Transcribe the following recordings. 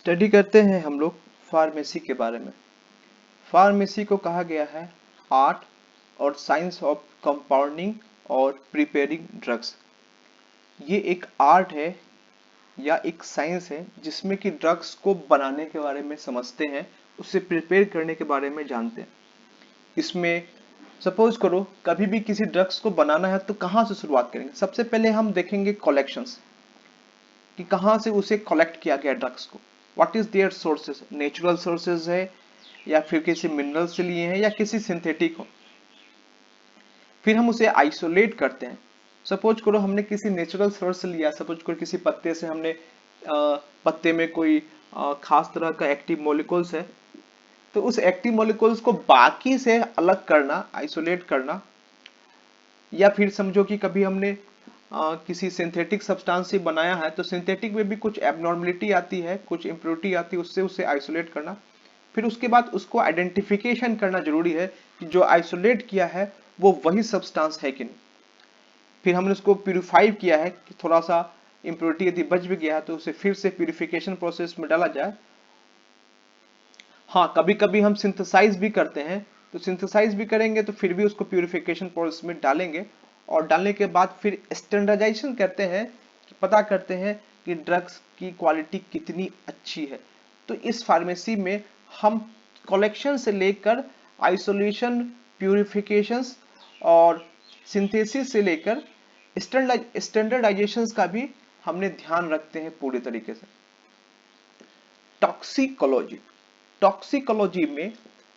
Study करते हैं हम लोग फार्मेसी के बारे में। फार्मेसी को कहा गया है आर्ट और साइंस ऑफ कंपाउंडिंग और प्रिपेयरिंग ड्रग्स। ये एक आर्ट है या एक साइंस है जिसमें कि ड्रग्स को बनाने के बारे में समझते हैं, उसे प्रिपेयर करने के बारे में जानते हैं। इसमें सपोज करो कभी भी किसी ड्रग्स को बनाना है तो कहाँ से शुरुआत करेंगे। सबसे पहले हम देखेंगे कलेक्शंस कि कहाँ से उसे कलेक्ट किया गया ड्रग्स को। What is there sources, natural sources है या फिर किसी मिनरल से लिए हैं या किसी सिंथेटिक हो। फिर हम उसे आइसोलेट करते हैं। सपोज करो हमने किसी नेचुरल सोर्स से लिया, सपोज करो किसी पत्ते से हमने पत्ते में कोई खास तरह का एक्टिव मॉलिक्यूल्स है, तो उस एक्टिव मॉलिक्यूल्स को बाकी से अलग करना, आइसोलेट करना। या फिर समझो कि कभी हमने किसी सिंथेटिक सब्सटेंस से बनाया है तो सिंथेटिक में भी कुछ एबनॉर्मलिटी आती है, कुछ इम्प्योरिटी आती है, उससे उसे आइसोलेट करना। फिर उसके बाद उसको आइडेंटिफिकेशन करना जरूरी है कि जो आइसोलेट किया है वो वही सब्सटेंस है कि नहीं। फिर हमने उसको प्यूरिफाई किया है कि थोड़ा सा इम्प्योरिटी यदि बच भी गया है तो उसे फिर से प्यूरिफिकेशन प्रोसेस में डाला जाए। हाँ, कभी कभी हम सिंथेसाइज भी करते हैं, तो सिंथेसाइज भी करेंगे तो फिर भी उसको प्यूरिफिकेशन प्रोसेस में डालेंगे और डालने के बाद फिर स्टैंडर्डाइजेशन करते हैं, पता करते हैं कि ड्रग्स की क्वालिटी कितनी अच्छी है। तो इस फार्मेसी में हम कलेक्शन से लेकर आइसोलेशन, प्यूरिफिकेशन और सिंथेसिस से लेकर स्टैंडर्डाइजेशन का भी हमने ध्यान रखते हैं पूरे तरीके से। टॉक्सिकोलॉजी, टॉक्सिकोलॉजी में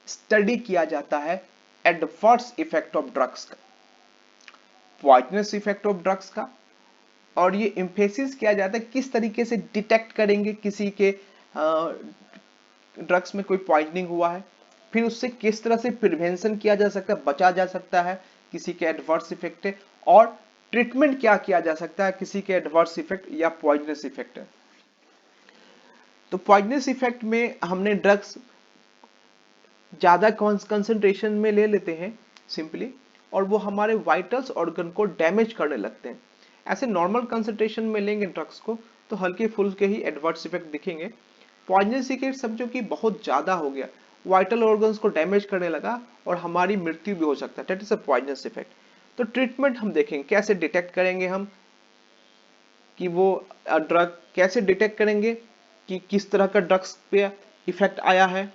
स्टडी किया जाता है एडवर्स इफेक्ट ऑफ ड्रग्स का, पॉइजनस इफेक्ट ऑफ ड्रग्स का, और ये एम्फेसिस किया जाता है किस तरीके से डिटेक्ट करेंगे किसी के ड्रग्स में कोई पॉइजनिंग हुआ है, फिर उससे किस तरह से प्रिवेंशन किया जा सकता है, बचा जा सकता है किसी के एडवर्स इफेक्ट है, और ट्रीटमेंट क्या किया जा सकता है किसी के एडवर्स इफेक्ट या पॉइजनस इफेक्ट है। तो पॉइजनस इफेक्ट में हमने ड्रग्स ज्यादा कंसंट्रेशन में ले लेते हैं सिंपली, और वो हमारे वाइटल्स ऑर्गन को डैमेज करने लगते हैं। ऐसे नॉर्मल कंसंट्रेशन में लेंगे ड्रग्स को तो हल्के फुल्के ही एडवर्स इफेक्ट दिखेंगे। पॉइजनस इफेक्ट समझो कि बहुत ज्यादा हो गया, वाइटल ऑर्गन्स को डैमेज करने लगा और हमारी मृत्यु भी हो सकता है, that is a poisonous effect. तो ट्रीटमेंट हम देखेंगे, कैसे डिटेक्ट करेंगे हम कि वो ड्रग, कैसे डिटेक्ट करेंगे कि किस तरह का ड्रग्स पे इफेक्ट आया है,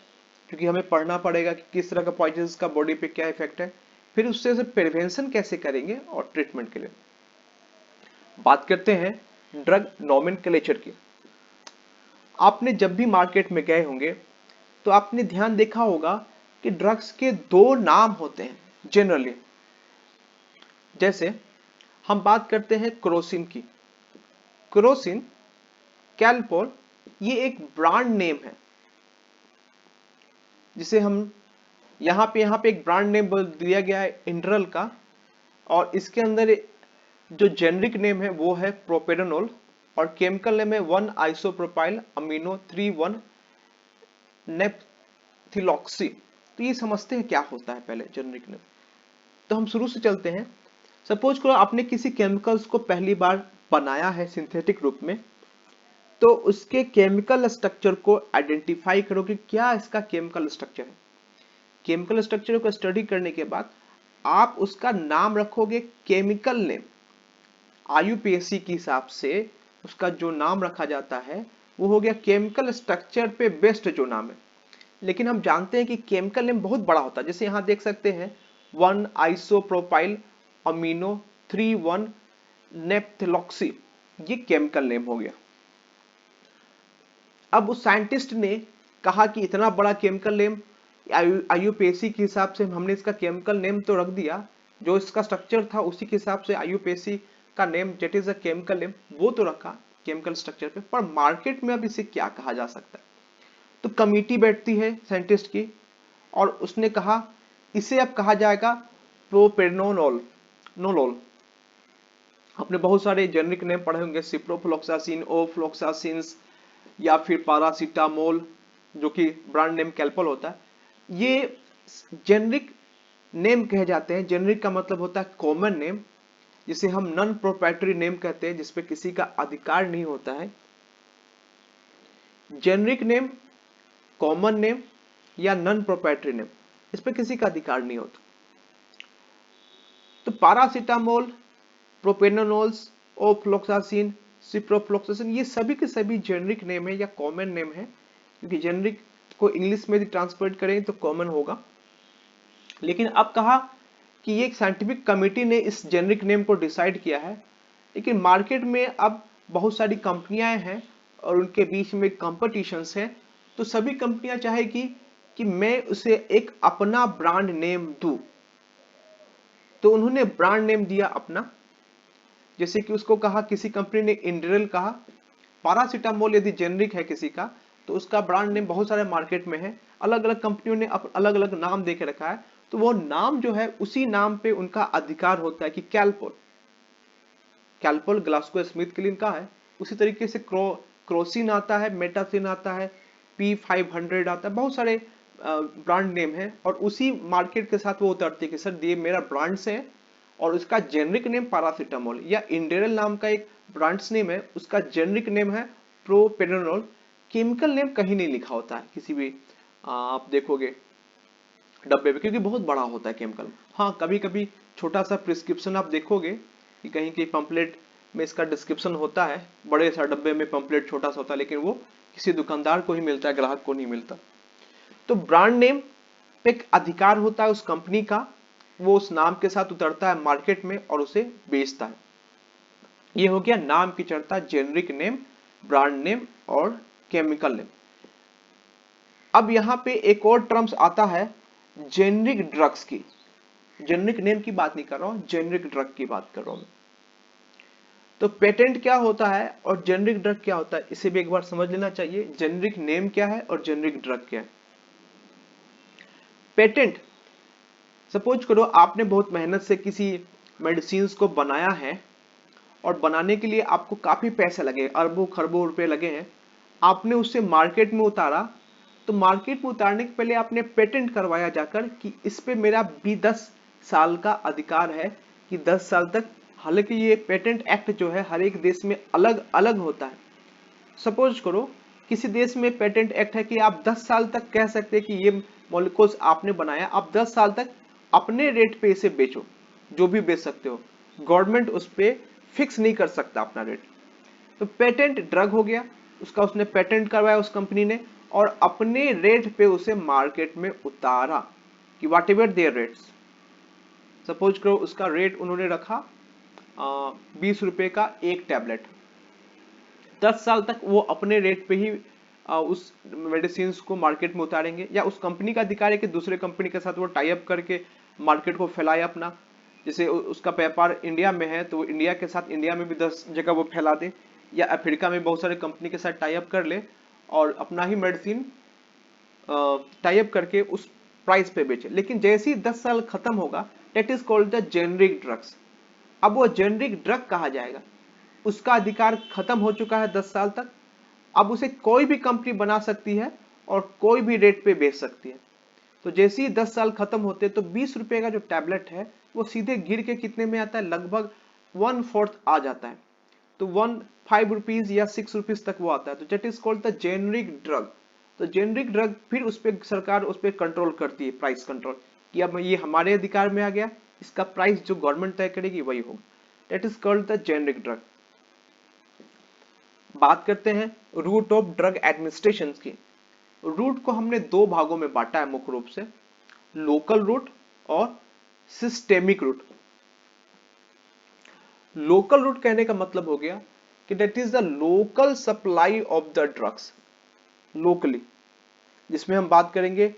क्योंकि हमें पढ़ना पड़ेगा कि किस तरह का पॉइजन का बॉडी पे क्या इफेक्ट है। फिर उससे प्रिवेंशन कैसे करेंगे और ट्रीटमेंट के लिए बात करते हैं ड्रग नोमेनक्लेचर की। आपने जब भी मार्केट में गए होंगे तो आपने ध्यान देखा होगा कि ड्रग्स के दो नाम होते हैं जनरली। जैसे हम बात करते हैं क्रोसिन की, क्रोसिन, कैलपोल, ये एक ब्रांड नेम है जिसे हम यहाँ पे एक ब्रांड नेम दिया गया है इंड्रल का, और इसके अंदर जो जेनरिक नेम है वो है प्रोपेरानोल और केमिकल नेम है 1 आइसोप्रोपाइल अमीनो 3 1 नेप्थिलॉक्सी। तो ये समझते हैं क्या होता है पहले जेनरिक नेम। तो हम शुरू से चलते हैं। सपोज करो आपने किसी केमिकल्स को पहली बार बनाया है सिंथेटिक रूप में, तो उसके केमिकल स्ट्रक्चर को आइडेंटिफाई करो कि क्या इसका केमिकल स्ट्रक्चर है। केमिकल स्ट्रक्चर को स्टडी करने के बाद आप उसका नाम रखोगे केमिकल नेम। आईयूपीएसी के हिसाब से उसका जो नाम रखा जाता है वो हो गया केमिकल स्ट्रक्चर पे बेस्ड जो नाम है। लेकिन हम जानते हैं कि केमिकल नेम बहुत बड़ा होता है, जैसे यहां देख सकते हैं 1 आइसोप्रोपाइल अमीनो 3 1 नेप्थिलॉक्सी, ये केमिकल नेम हो गया। अब उस साइंटिस्ट ने कहा कि इतना बड़ा केमिकल नेम, आईयूपीएसी के हिसाब से हमने इसका केमिकल नेम तो रख दिया, जो इसका स्ट्रक्चर था उसी के हिसाब से आईयूपीएसी का name that is a chemical name वो तो रखा केमिकल स्ट्रक्चर पे, पर मार्केट में अब इसे क्या कहा जा सकता है। तो कमिटी बैठती है साइंटिस्ट की और उसने कहा इसे अब कहा जाएगा प्रोपेनोनोल नोलोल। आपने बहुत सारे जेनरिक नेम पढ़े होंगे, सिप्रोफ्लोक्सासिन, ओफ्लोक्सासिन या फिर पैरासीटामोल, जो कि ब्रांड नेम कैलपोल होता है। ये जेनरिक नेम कहे जाते हैं। जेनरिक का मतलब होता है कॉमन नेम, जिसे हम नॉन प्रोप्राइटरी नेम कहते हैं, जिसपे किसी का अधिकार नहीं होता है। जेनरिक नेम, कॉमन नेम या नॉन प्रोप्राइटरी नेम, इस पे किसी का अधिकार नहीं होता। तो पैरासीटामोल, प्रोपेनोलोल्स, ओफ्लोक्सासिन, सिप्रोफ्लोक्सासिन, ये सभी के सभी जेनरिक नेम है या कॉमन नेम है, क्योंकि जेनरिक को इंग्लिश में ट्रांसलेट करें तो कॉमन होगा। लेकिन अब कहा कि ये एक साइंटिफिक कमेटी ने इस जेनरिक नेम को डिसाइड किया है, लेकिन मार्केट में अब बहुत सारी कंपनियां हैं और उनके बीच में कंपटीशंस है, तो सभी कंपनियां चाहेगी कि मैं उसे एक अपना ब्रांड नेम दूं, तो उन्होंने ब्रांड नेम दिया अपना। जैसे कि उसको कहा, किसी कंपनी ने इंड्रेल कहा। पैरासीटामोल यदि जेनरिक है किसी का, तो उसका ब्रांड नेम बहुत सारे मार्केट में है, अलग अलग कंपनियों ने अलग अलग नाम दे के रखा है, तो वो नाम जो है उसी नाम पे उनका अधिकार होता है कि कैलपोल, कैलपोल ग्लाक्सोस्मिथक्लाइन का है। उसी तरीके से क्रोसिन आता है, मेटासिन आता है, P500 आता है, बहुत सारे ब्रांड नेम है, और उसी मार्केट के साथ वो उतरते कि सर ये मेरा ब्रांड्स है और उसका जेनरिक नेम पैरासीटामोल, या इंडेरल नाम का एक ब्रांड्स नेम है, उसका जेनरिक नेम है प्रोपेनोलोल। केमिकल नेम कहीं नहीं लिखा होता है किसी भी आप देखोगे डब्बे पे, क्योंकि बहुत बड़ा होता है केमिकल। हाँ, कभी कभी छोटा सा प्रिस्क्रिप्शन आप देखोगे कि कहीं के पंपलेट में इसका डिस्क्रिप्शन होता है, बड़े सा डब्बे में पंपलेट छोटा सा होता है, लेकिन वो किसी दुकानदार को ही मिलता है, ग्राहक को नहीं मिलता। तो ब्रांड नेम पे एक अधिकार होता है उस कंपनी का, वो उस नाम के साथ उतरता है मार्केट में और उसे बेचता है। ये हो गया नाम की चर्चा, जेनरिक नेम, ब्रांड नेम और केमिकल नेम। अब यहां पे एक और टर्म्स आता है जेनरिक ड्रग्स की। जेनरिक नेम की बात नहीं कर रहा हूं, जेनरिक ड्रग की बात कर रहा हूं। तो पेटेंट क्या होता है और जेनरिक ड्रग क्या होता है, इसे भी एक बार समझ लेना चाहिए। जेनरिक नेम क्या है और जेनरिक ड्रग क्या है। पेटेंट, सपोज करो आपने बहुत मेहनत से किसी मेडिसिन को बनाया है और बनाने के लिए आपको काफी पैसे लगे, अरबों खरबों रुपए लगे हैं, आपने उसे मार्केट में उतारा। तो मार्केट में उतारने के पहले आपने पेटेंट करवाया जाकर कि इस पे मेरा भी 10 साल का अधिकार है, कि 10 साल तक। हालांकि ये पेटेंट एक्ट जो है हर एक देश में अलग अलग होता है। सपोज करो किसी देश में पेटेंट एक्ट है कि आप 10 साल तक कह सकते हैं कि ये मॉलिक्यूल्स आपने बनाया, आप 10 साल तक अपने रेट पे इसे बेचो, जो भी बेच सकते हो, गवर्नमेंट उस पे फिक्स नहीं कर सकता अपना रेट। तो पेटेंट ड्रग हो गया, उसका उसने पेटेंट करवाया उस कंपनी ने, और अपने रेट पे उसे मार्केट में उतारा कि वाट एवर देयर रेट्स। सपोज करो उसका रेट उन्होंने रखा 20 रुपए का एक टैबलेट, 10 साल तक वो अपने रेट पे ही उस मेडिसिन को मार्केट में उतारेंगे, या उस कंपनी का अधिकार है कि दूसरे कंपनी के साथ वो टाई अप करके मार्केट को फैलाए अपना। जैसे उसका व्यापार इंडिया में है तो इंडिया के साथ इंडिया में भी 10 जगह वो फैला दे, या अफ्रीका में बहुत सारे कंपनी के साथ टाई अप कर ले और अपना ही मेडिसिन टाई अप करके उस प्राइस पे बेचे। लेकिन जैसे ही 10 साल खत्म होगा, that is called the generic drugs. अब वो जेनरिक ड्रग कहा जाएगा, उसका अधिकार खत्म हो चुका है 10 साल तक। अब उसे कोई भी कंपनी बना सकती है और कोई भी रेट पे बेच सकती है। तो जैसे ही 10 साल खत्म होते तो 20 रुपए का जो टैबलेट है वो सीधे गिर के कितने में आता है, लगभग 1/4 आ जाता है। तो 5 रुपीज या 6 रुपीज तक वो आता है। तो that is called the generic drug. तो जेनरिक ड्रग फिर उस पर सरकार उस पर कंट्रोल करती है, प्राइस कंट्रोल, कि अब ये हमारे अधिकार में आ गया, इसका प्राइस जो गवर्नमेंट तय करेगी वही होगा। That is called the generic drug. बात करते हैं रूट ऑफ ड्रग एडमिनिस्ट्रेशन की। रूट को हमने दो भागों में बांटा है मुख्य रूप से, लोकल रूट और सिस्टेमिक रूट। लोकल रूट कहने का मतलब हो गया कि that is the local supply of the drugs, locally, जिसमें हम बात करेंगे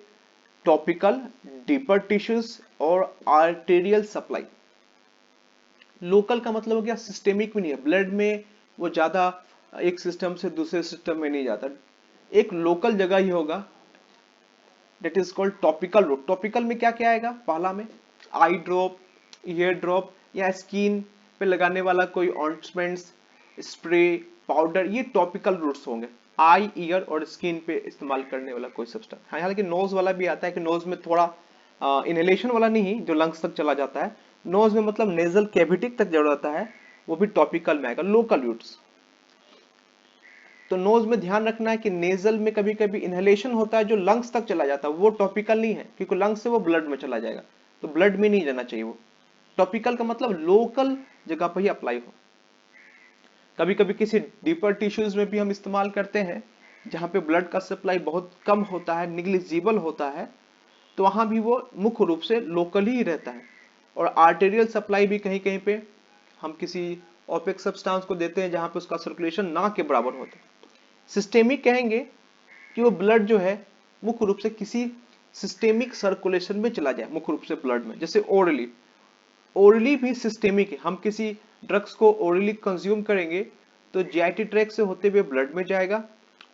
टॉपिकल, डीपर टिश्यूज और आर्टेरियल सप्लाई। लोकल का मतलब हो गया सिस्टेमिक भी नहीं है, ब्लड में वो ज्यादा एक सिस्टम से दूसरे सिस्टम में नहीं जाता, एक लोकल जगह ही होगा। That is called topical route. Topical में क्या क्या आएगा, पहला में आई ड्रॉप, ईयर ड्रॉप, या स्किन पे लगाने वाला कोई ऑइंटमेंट्स, स्प्रे, पाउडर, ये टॉपिकल रूट्स होंगे। आई, ईयर और स्किन पे इस्तेमाल करने वाला कोई सब्सटेंस। हालांकि नोज वाला भी आता है कि नोज में थोड़ा इनहेलेशन वाला नहीं जो लंग्स तक चला जाता है, नोज में मतलब नेजल कैविटी तक जड़ जाता है, वो भी टॉपिकल में आएगा, लोकल रूट्स। तो नोज में ध्यान रखना है कि नेजल में कभी कभी इनहेलेशन होता है जो लंग्स तक चला जाता है, वो टॉपिकल नहीं है, क्योंकि लंग्स से वो ब्लड में चला जाएगा, तो ब्लड में नहीं जाना चाहिए। वो टॉपिकल का मतलब लोकल जगह पर ही अप्लाई हो। कभी कभी किसी डीपर टिश्यूज में भी हम इस्तेमाल करते हैं जहां पे ब्लड का सप्लाई बहुत कम होता है, निग्लिजिबल होता है, तो वहां भी वो मुख्य रूप से लोकल ही रहता है। और आर्टेरियल सप्लाई भी कहीं कहीं पे हम किसी ओपेक सब्सटेंस को देते हैं जहां पे उसका सर्कुलेशन ना के बराबर होता है। सिस्टेमिक कहेंगे कि वो ब्लड जो है मुख्य रूप से किसी सिस्टेमिक सर्कुलेशन में चला जाए, मुख्य रूप से ब्लड में, जैसे ओरली। ओरली भी सिस्टेमिक है, हम किसी ड्रग्स को ओरली कंज्यूम करेंगे तो जीआईटी ट्रैक्ट से होते हुए ब्लड में जाएगा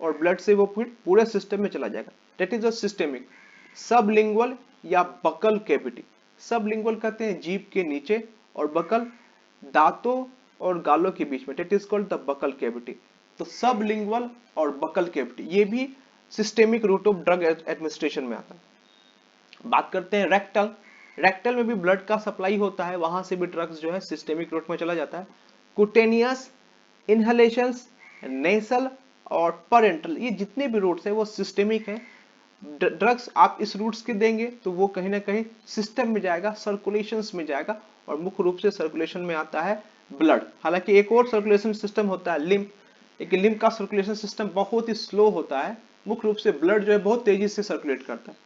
और ब्लड से वो फिर पूरे सिस्टम में चला जाएगा। That is a systemic. Sublingual या बकल कैविटी, सबलिंगुअल कहते हैं जीभ के नीचे और बकल दांतों और गालों के बीच में, that is called the buccal cavity. तो सबलिंगुअल और बकल कैविटी ये भी systemic route of drug administration में आता है। बात करते हैं रेक्टल। रेक्टल में भी ब्लड का सप्लाई होता है, वहां से भी ड्रग्स जो है सिस्टेमिक रूट में चला जाता है। कुटेनियस, इनहेलेशंस, नेसल और पेरेंटल, ये जितने भी रूट्स है वो सिस्टेमिक है। ड्रग्स आप इस रूट्स के देंगे तो वो कहीं ना कहीं सिस्टम में जाएगा, सर्कुलेशंस में जाएगा, और मुख्य रूप से सर्कुलेशन में आता है ब्लड। हालांकि एक और सर्कुलेशन सिस्टम होता है लिम्फ, लेकिन लिम्फ का सर्कुलेशन सिस्टम बहुत ही स्लो होता है, मुख्य रूप से ब्लड जो है बहुत तेजी से सर्कुलेट करता है।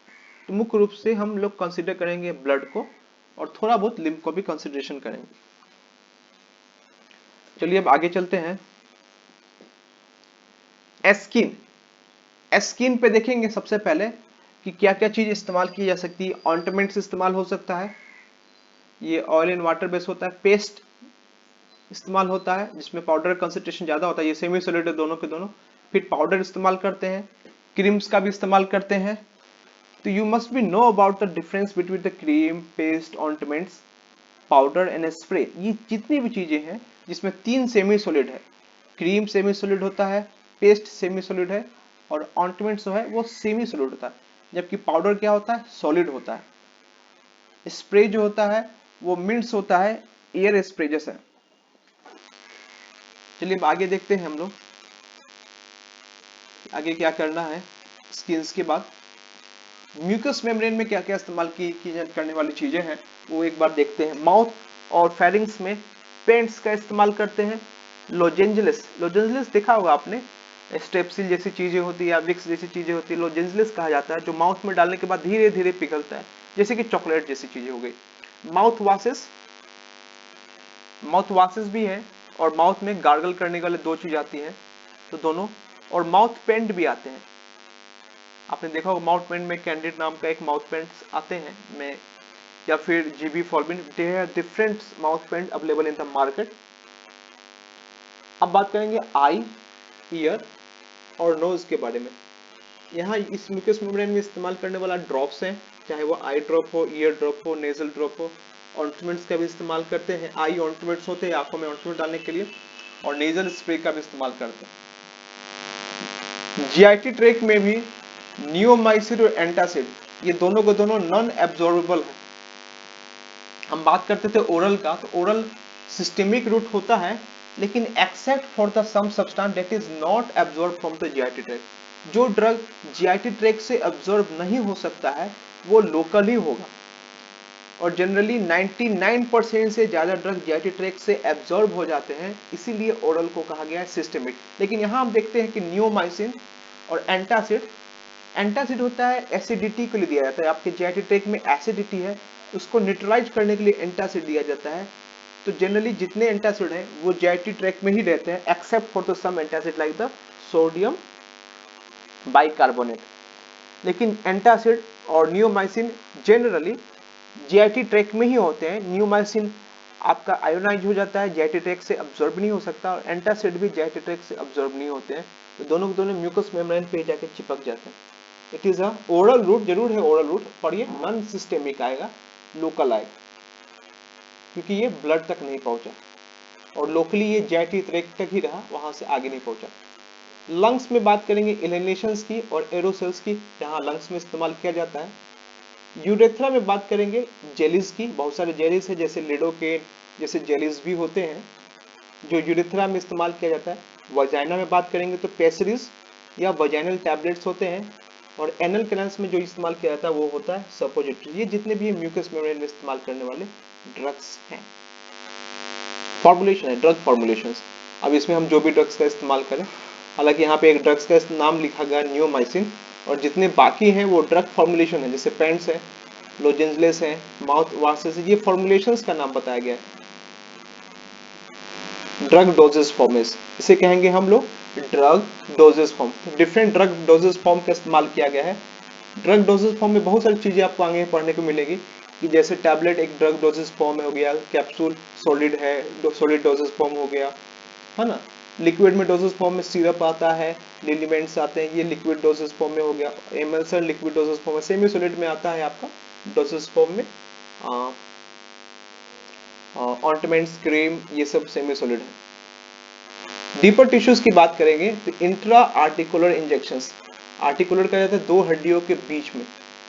तो मुख्य रूप से हम लोग कंसीडर करेंगे ब्लड को और थोड़ा बहुत लिम्फ को भी कंसीडरेशन करेंगे। चलिए अब आगे चलते हैं। स्किन, स्किन पे देखेंगे सबसे पहले कि क्या क्या चीज इस्तेमाल की जा सकती है। ऑइंटमेंट्स इस्तेमाल हो सकता है, ये ऑयल एंड वाटर बेस होता है। पेस्ट इस्तेमाल होता है जिसमें पाउडर कंसंट्रेशन ज्यादा होता है, ये सेमी सॉलिड है दोनों के दोनों। फिर पाउडर इस्तेमाल करते हैं, क्रीम्स का भी इस्तेमाल करते हैं। तो you must be know about the difference between the cream, paste, ointments, powder and spray. ये जितनी भी चीजें हैं जिसमें तीन सेमी सॉलिड है, क्रीम सेमी सॉलिड होता है, पेस्ट सेमी सॉलिड है, और ऑइंटमेंट जो है वो सेमी सॉलिड होता है, जबकि पाउडर क्या होता है, सॉलिड होता है। स्प्रे जो होता है वो मिंट्स होता है, एयर स्प्रे जैसा। चलिए अब आगे देखते हैं हम लोग आगे क्या करना है। स्किन्स के बाद म्यूकस मेम्ब्रेन में क्या क्या इस्तेमाल की करने वाली चीजें हैं वो एक बार देखते हैं। माउथ और फेरिंग्स में पेंट्स का इस्तेमाल करते हैं। लोजेंजलिस, लोजेंजलिस देखा होगा आपने, स्टेप्सिल जैसी चीजें होती है या विक्स जैसी चीजें होती है, लोजेंजलिस कहा जाता है, जो माउथ में डालने के बाद धीरे धीरे पिघलता है, जैसे कि चॉकलेट जैसी चीजें हो गई। माउथ वाशेस, माउथ वाशेस भी है, और माउथ में गार्गल करने वाले दो चीज आती हैं, तो दोनों, और माउथ पेंट भी आते हैं। आपने देखा होगा माउथ पेंट में कैंडिड नाम का एक माउथ पेंट आते हैं में, या फिर जीबी फॉर्बिन, different mouth paint available in the market. अब बात करेंगे आई, ईयर और नोज के बारे में। यहाँ इस म्यूकस मेम्ब्रेन में इस्तेमाल करने वाला ड्रॉप्स हैं, चाहे वो आई ड्रॉप हो, ईयर ड्रॉप हो, नेजल ड्रॉप हो। ऑइंटमेंट्स का भी इस्तेमाल करते हैं, आई ऑइंटमेंट्स होते हैं आंखों में ऑइंटमेंट डालने के लिए, और नेजल स्प्रे का भी इस्तेमाल करते हैं। जीआईटी ट्रैक्ट में भी नियोमाइसिन और एंटासिड, ये दोनों को दोनों नॉन एब्जॉर्बेबल है। हम बात करते थे ओरल का, तो ओरल सिस्टेमिक रूट होता है, लेकिन except for the some substance that is not absorb from the GIT tract. जो ड्रग जीआईटी ट्रैक्ट से एब्जॉर्ब नहीं हो सकता है वो लोकल ही होगा, और जनरली 99% से ज्यादा ड्रग जीआईटी ट्रैक्ट से एब्जॉर्ब हो जाते हैं, इसीलिए ओरल को कहा गया है सिस्टेमिक। लेकिन यहां हम देखते हैं कि नियोमाइसिन और एंटासिड, एंटासिड होता है एसिडिटी के लिए दिया जाता है, आपके जीआईटी ट्रैक्ट में एसिडिटी है, उसको न्यूट्रलाइज करने के लिए एंटासिड दिया जाता है। तो जनरली जितने एंटासिड हैं वो जीआईटी ट्रैक्ट में ही रहते हैं, except for the some antacid like the sodium bicarbonate. लेकिन एंटासिड और नियोमाइसिन जनरली जीआईटी ट्रैक्ट में ही होते हैं। नियोमाइसिन आपका आयोनाइज हो जाता है, जीआईटी ट्रैक्ट से अब्सॉर्ब नहीं हो सकता, और एंटासिड भी जीआईटी ट्रैक्ट से अब्सॉर्ब नहीं होते हैं, तो दोनों के दोनों म्यूकस मेम्ब्रेन पे जाके चिपक जाते हैं। It is a oral route, जरूर है ओरल रूट, पर ये नॉन सिस्टेमिक आएगा, लोकल आएगा, क्योंकि ये ब्लड तक नहीं पहुंचा, और लोकली ये जीआईटी ट्रैक्ट तक ही रहा, वहां से आगे नहीं पहुंचा। लंग्स में बात करेंगे इनहेलेशंस की और एरोसोल्स की, जहां लंग्स में इस्तेमाल किया जाता है। यूरेथ्रा में बात करेंगे जेलीज की, बहुत सारे जेलीज है, जैसे लिडोकेन जैसे जेलीज भी होते हैं जो यूरेथ्रा में इस्तेमाल किया जाता है। वजाइना में बात करेंगे तो पेसरीज या वजाइनल टैबलेट्स होते हैं, और एनल कैनाल्स में जो इस्तेमाल किया जाता है वो होता है सपोजिटरी। ये जितने भी म्यूकस मेम्ब्रेन में इस्तेमाल करने वाले ड्रग्स हैं। फॉर्मुलेशन है, ड्रग फॉर्मुलेशंस। अब इसमें हम जो भी ड्रग्स का इस्तेमाल करें, हालांकि यहाँ पे एक ड्रग्स का नाम लिखा गया नियोमाइसिन, और जितने बाकी हैं वो ड्रग फॉर्मुलेशन है, जैसे पेंट्स है, लोजेंजलेस है, माउथ वाशेस, ये फॉर्मुलेशंस का नाम बताया गया है। ड्रग डोजेस फॉर्म, इसे कहेंगे हम लोग drug doses form. Different drug doses form का इस्तेमाल किया गया है। ड्रग डोजेस फॉर्म में बहुत सारी चीजें आपको आगे पढ़ने को मिलेगी, कि जैसे टैबलेट एक ड्रग डोजेस फॉर्म हो गया, कैप्सूल सॉलिड है, सॉलिड डोजेस फॉर्म हो गया, है ना। लिक्विड में डोजेस फॉर्म में सिरप आता है, लिलिमेंट्स आते हैं, ये लिक्विड डोजेस फॉर्म में हो गया। एमल्सन लिक्विड डोजेस फॉर्म में, सेमी सॉलिड में आता है आपका डोजेस फॉर्म में ऑइंटमेंट्स, क्रीम, ये सब सेमी सॉलिड है। डीपर टिश्यूज की बात करेंगे तो इंट्रा आर्टिकुलर इंजेक्शंस, आर्टिकुलर कहा जाता है दो हड्डियों के बीच में।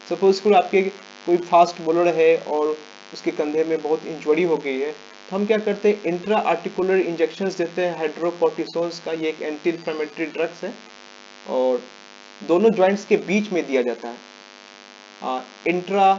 सपोज को आपके कोई फास्ट बॉलर है और उसके कंधे में बहुत इंजरी हो गई है, तो हम क्या करते हैं, इंट्रा आर्टिकुलर इंजेक्शंस देते हैं हाइड्रोकोर्टिसोन्स का। ये एक एंटी इंफ्लेमेटरी ड्रग्स है और दोनों जॉइंट्स के बीच में दिया जाता है। इंट्रा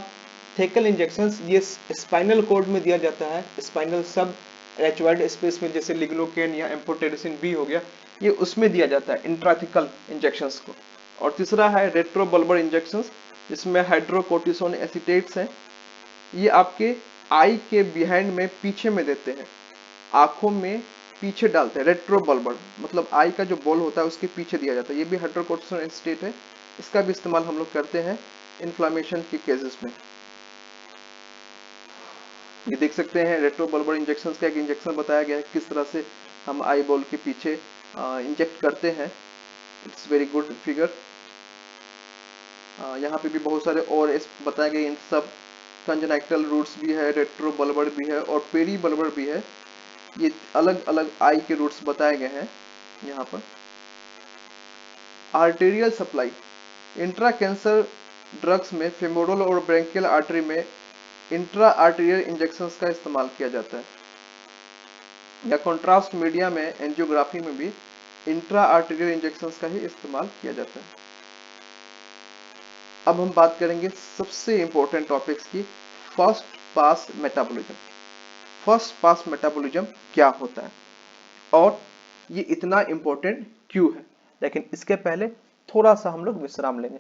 थेकल इंजेक्शंस ये स्पाइनल कॉर्ड में दिया जाता है, स्पाइनल सब एचवाइड स्पेस में, जैसे लिग्नोकेन या एम्फोटेरिसिन बी हो गया, ये उसमें दिया जाता है इंट्राथिकल इंजेक्शंस को। और तीसरा है रेट्रोबल्बर इंजेक्शंस, जिसमें हाइड्रोकोर्टिसोन एसिटेट्स हैं, ये आपके आई के बिहाइंड में पीछे में देते हैं, आंखों में पीछे डालते हैं। रेट्रोबल्बर मतलब आई का जो बॉल होता है उसके पीछे दिया जाता है, ये भी हाइड्रोकोर्टिसोन एसिटेट है, इसका भी इस्तेमाल हम लोग करते हैं इन्फ्लामेशन के केसेस में। ये देख सकते हैं रेट्रोबल्बर इंजेक्शन का एक इंजेक्शन बताया गया है, किस तरह से हम आई बॉल के पीछे इंजेक्ट करते हैं। It's very good figure. यहाँ पे भी बहुत सारे और बताए गए, इन सब कंजनाइटल रूट्स भी है, रेट्रोबल्बर भी है और पेरीबल्बर भी है। ये अलग अलग आई के रूट्स बताए गए हैं यहाँ पर। Arterial supply, intra cancer drugs में फेमोरल और ब्रेंकियल आर्टरी में इंट्रा आर्टेरियल इंजेक्शंस का इस्तेमाल किया जाता है, या कॉन्ट्रास्ट मीडिया में एंजियोग्राफी में भी इंट्रा आर्टेरियल इंजेक्शंस का ही इस्तेमाल किया जाता है। अब हम बात करेंगे सबसे इंपॉर्टेंट टॉपिक्स की, first pass metabolism. First pass metabolism क्या होता है और ये इतना इंपॉर्टेंट क्यों है, लेकिन इसके पहले थोड़ा सा हम लोग विश्राम लेंगे।